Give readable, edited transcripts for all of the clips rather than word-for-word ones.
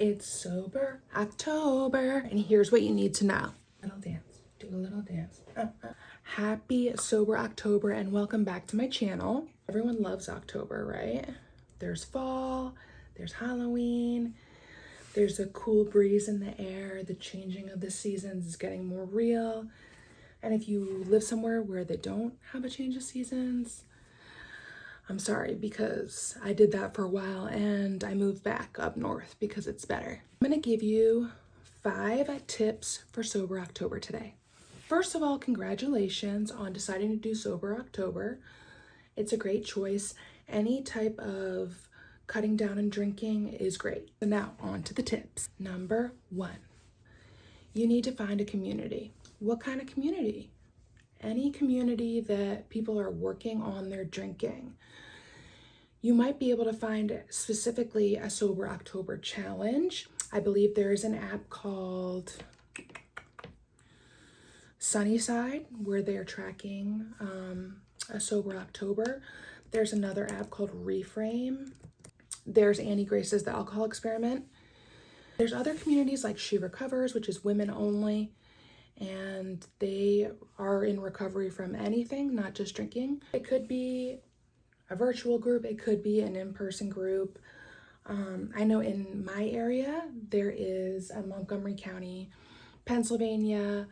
It's Sober October, and here's what you need to know. Little dance, do a little dance. Happy Sober October, and welcome back to my channel. Everyone loves October, right? There's fall, there's Halloween, there's a cool breeze in the air, the changing of the seasons is getting more real. And if you live somewhere where they don't have a change of seasons, I'm sorry, because I did that for a while and I moved back up north because it's better. I'm gonna give you 5 tips for Sober October today. First of all, congratulations on deciding to do Sober October. It's a great choice. Any type of cutting down and drinking is great. So now on to the tips. Number 1, you need to find a community. What kind of community? Any community that people are working on their drinking. You might be able to find specifically a Sober October challenge. I believe there is an app called Sunnyside where they're tracking a Sober October. There's another app called Reframe. There's Annie Grace's The Alcohol Experiment. There's other communities like She Recovers, which is women only, and they are in recovery from anything, not just drinking. It could be a virtual group, it could be an in-person group. I know in my area, there is a Montgomery County, Pennsylvania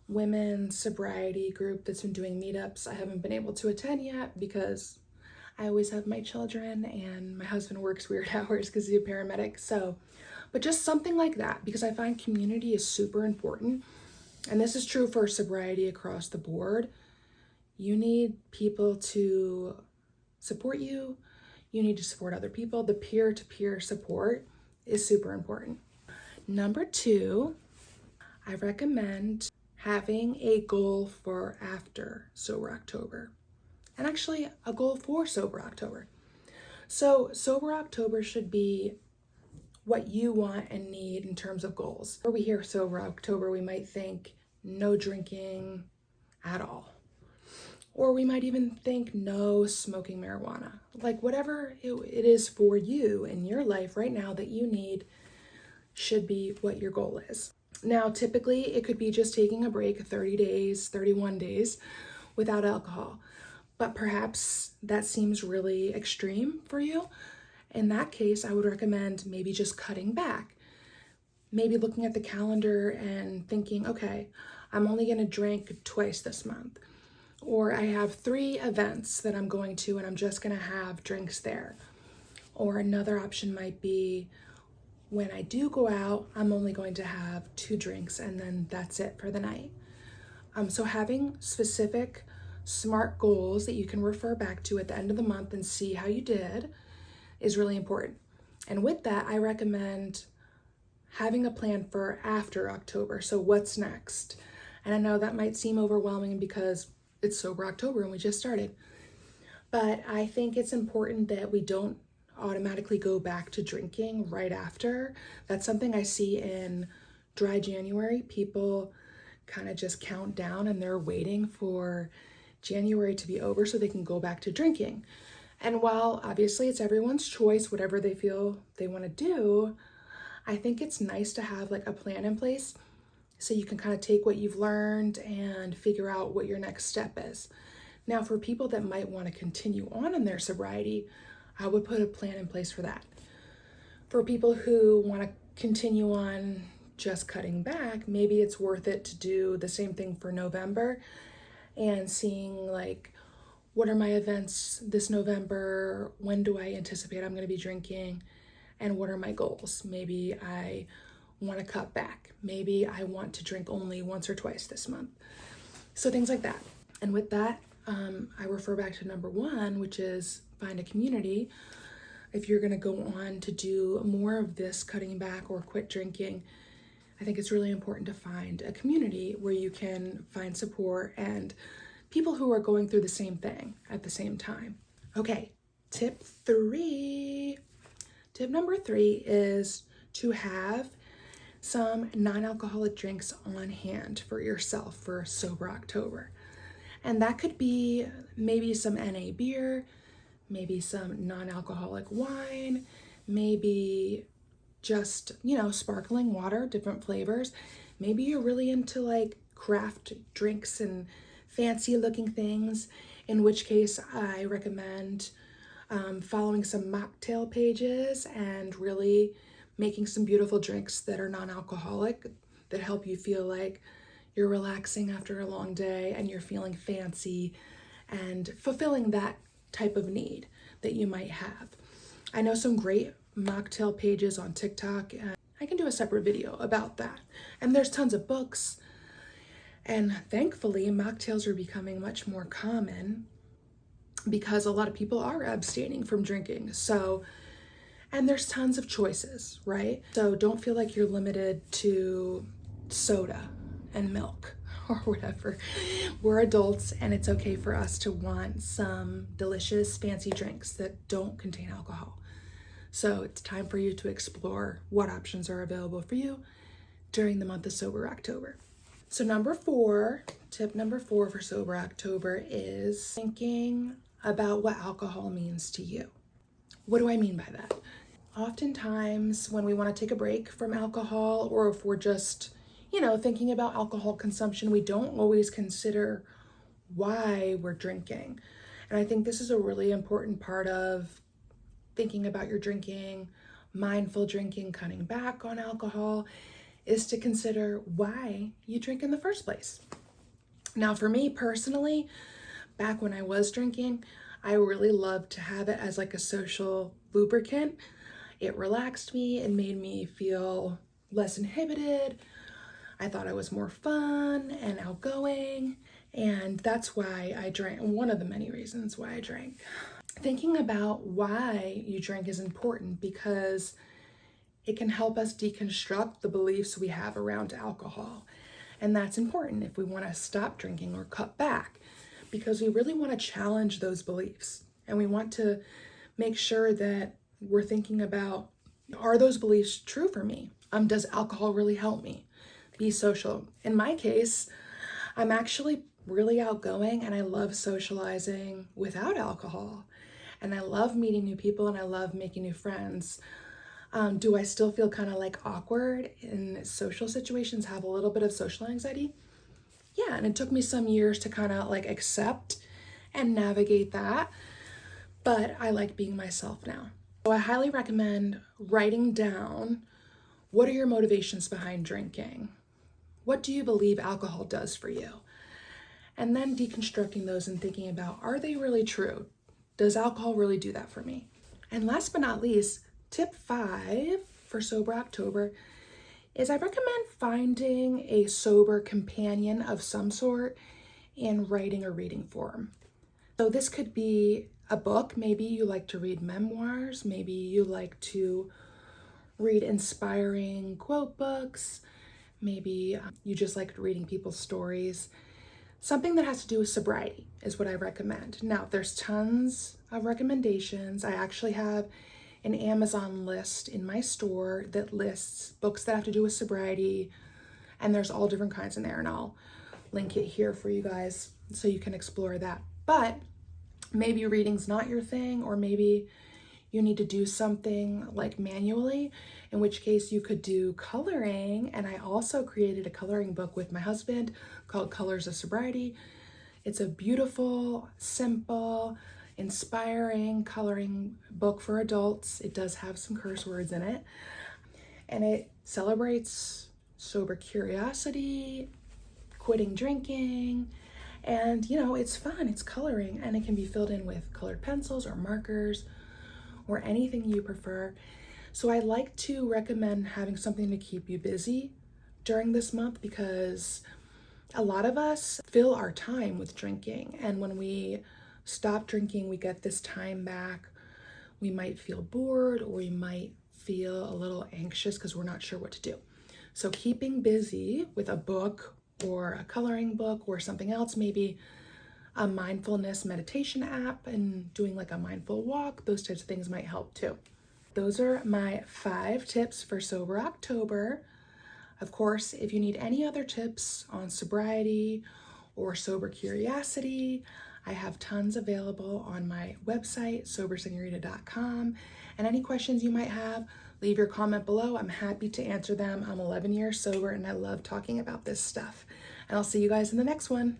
women's sobriety group that's been doing meetups. I haven't been able to attend yet because I always have my children and my husband works weird hours because he's a paramedic. But just something like that, because I find community is super important. And this is true for sobriety across the board. You need people to support you. You need to support other people. The peer-to-peer support is super important. Number 2, I recommend having a goal for after Sober October, and actually a goal for Sober October. So Sober October should be what you want and need in terms of goals. When we hear Sober October, we might think no drinking at all. Or we might even think no smoking marijuana. Like whatever it is for you in your life right now that you need should be what your goal is. Now, typically it could be just taking a break 30 days, 31 days without alcohol. But perhaps that seems really extreme for you. In that case, I would recommend maybe just cutting back. Maybe looking at the calendar and thinking, okay, I'm only gonna drink twice this month. Or I have 3 events that I'm going to and I'm just gonna have drinks there. Or another option might be when I do go out, I'm only going to have 2 drinks and then that's it for the night. So having specific SMART goals that you can refer back to at the end of the month and see how you did is really important. And with that, I recommend having a plan for after October. So what's next? And I know that might seem overwhelming because it's Sober October and we just started. But I think it's important that we don't automatically go back to drinking right after. That's something I see in dry January. People kind of just count down and they're waiting for January to be over so they can go back to drinking. And while obviously it's everyone's choice, whatever they feel they want to do, I think it's nice to have like a plan in place so you can kind of take what you've learned and figure out what your next step is. Now, for people that might want to continue on in their sobriety, I would put a plan in place for that. For people who want to continue on just cutting back, maybe it's worth it to do the same thing for November and seeing like, what are my events this November? When do I anticipate I'm going to be drinking? And what are my goals? Maybe I want to cut back. Maybe I want to drink only once or twice this month. So things like that. And with that, I refer back to number 1, which is find a community. If you're going to go on to do more of this cutting back or quit drinking, I think it's really important to find a community where you can find support and people who are going through the same thing at the same time. Okay, tip 3. Tip number 3 is to have some non-alcoholic drinks on hand for yourself for Sober October. And that could be maybe some NA beer, maybe some non-alcoholic wine, maybe just, you know, sparkling water, different flavors. Maybe you're really into like craft drinks and fancy looking things, in which case I recommend following some mocktail pages and really making some beautiful drinks that are non-alcoholic, that help you feel like you're relaxing after a long day and you're feeling fancy and fulfilling that type of need that you might have. I know some great mocktail pages on TikTok, and I can do a separate video about that. And there's tons of books, and thankfully mocktails are becoming much more common because a lot of people are abstaining from drinking. So, and there's tons of choices, right? So don't feel like you're limited to soda and milk or whatever. We're adults, and it's okay for us to want some delicious fancy drinks that don't contain alcohol. So it's time for you to explore what options are available for you during the month of Sober October. So tip number four for Sober October is thinking about what alcohol means to you. What do I mean by that? Oftentimes when we want to take a break from alcohol, or if we're just, you know, thinking about alcohol consumption, we don't always consider why we're drinking. And I think this is a really important part of thinking about your drinking, mindful drinking, cutting back on alcohol, is to consider why you drink in the first place. Now, for me personally, back when I was drinking, I really loved to have it as like a social lubricant. It relaxed me and made me feel less inhibited. I thought I was more fun and outgoing, and that's why I drank. One of the many reasons why I drank. Thinking about why you drink is important because it can help us deconstruct the beliefs we have around alcohol. And that's important if we want to stop drinking or cut back, because we really want to challenge those beliefs. And we want to make sure that we're thinking about, are those beliefs true for me? Does alcohol really help me be social? In my case, I'm actually really outgoing and I love socializing without alcohol. And I love meeting new people and I love making new friends. Do I still feel kind of like awkward in social situations, have a little bit of social anxiety? Yeah, and it took me some years to kind of like accept and navigate that, but I like being myself now. So I highly recommend writing down, what are your motivations behind drinking? What do you believe alcohol does for you? And then deconstructing those and thinking about, are they really true? Does alcohol really do that for me? And last but not least, tip 5 for Sober October is I recommend finding a sober companion of some sort in writing or reading form. So this could be a book. Maybe you like to read memoirs. Maybe you like to read inspiring quote books. Maybe you just like reading people's stories. Something that has to do with sobriety is what I recommend. Now, there's tons of recommendations. I actually have an Amazon list in my store that lists books that have to do with sobriety, and there's all different kinds in there, and I'll link it here for you guys so you can explore that. But maybe reading's not your thing, or maybe you need to do something like manually, in which case you could do coloring. And I also created a coloring book with my husband called Colors of Sobriety. It's a beautiful, simple, inspiring coloring book for adults. It does have some curse words in it, and it celebrates sober curiosity, quitting drinking, and you know, it's fun, it's coloring, and it can be filled in with colored pencils or markers or anything you prefer. So I like to recommend having something to keep you busy during this month, because a lot of us fill our time with drinking, and when we stop drinking, we get this time back. We might feel bored, or we might feel a little anxious because we're not sure what to do. So keeping busy with a book or a coloring book or something else, maybe a mindfulness meditation app and doing like a mindful walk, those types of things might help too. Those are my 5 tips for Sober October. Of course, if you need any other tips on sobriety or sober curiosity, I have tons available on my website, sobersenorita.com. And any questions you might have, leave your comment below. I'm happy to answer them. I'm 11 years sober and I love talking about this stuff. And I'll see you guys in the next one.